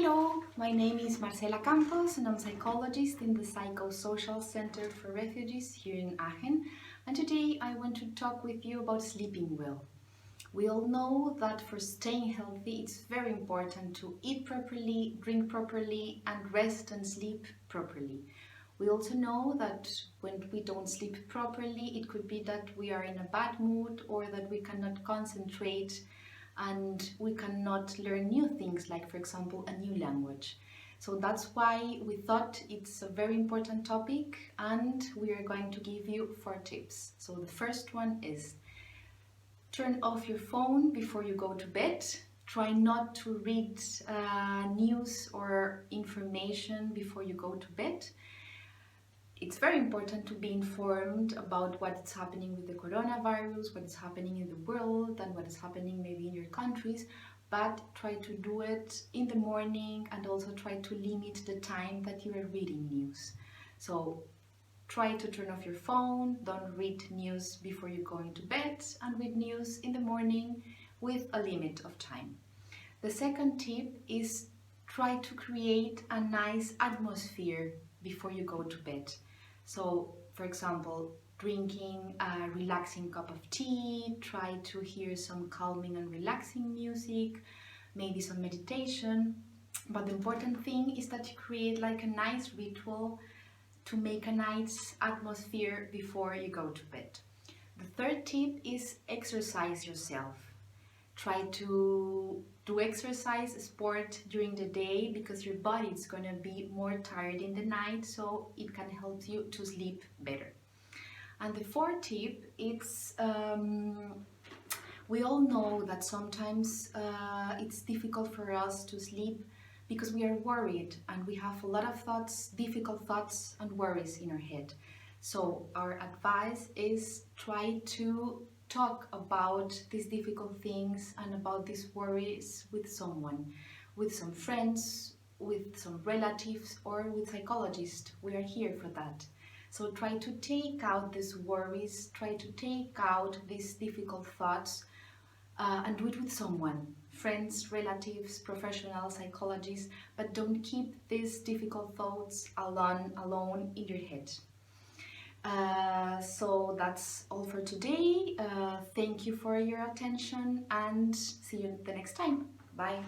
Hello, my name is Marcela Campos and I'm a psychologist in the Psychosocial Centre for Refugees here in Aachen, and today I want to talk with you about sleeping well. We all know that for staying healthy it's very important to eat properly, drink properly and rest and sleep properly. We also know that when we don't sleep properly it could be that we are in a bad mood or that we cannot concentrate and we cannot learn new things, like for example a new language. So that's why we thought it's a very important topic and we are going to give you 4 tips. So the first one is turn off your phone before you go to bed. Try not to read news or information before you go to bed. It's very important to be informed about what's happening with the coronavirus, what is happening in the world and what is happening maybe in your countries, but try to do it in the morning and also try to limit the time that you are reading news. So try to turn off your phone, don't read news before you go into bed, and read news in the morning with a limit of time. The second tip is try to create a nice atmosphere before you go to bed. So, for example, drinking a relaxing cup of tea, try to hear some calming and relaxing music, maybe some meditation. But the important thing is that you create like a nice ritual to make a nice atmosphere before you go to bed. The third tip is exercise yourself. Try to do exercise, sport during the day because your body is going to be more tired in the night, so it can help you to sleep better. And the fourth tip is we all know that sometimes it's difficult for us to sleep because we are worried and we have a lot of thoughts, difficult thoughts and worries in our head. So our advice is try to talk about these difficult things and about these worries with someone, with some friends, with some relatives or with psychologists. We are here for that. So try to take out these worries, try to take out these difficult thoughts and do it with someone, friends, relatives, professional psychologists, but don't keep these difficult thoughts alone in your head. So that's all for today. Thank you for your attention and see you the next time. Bye.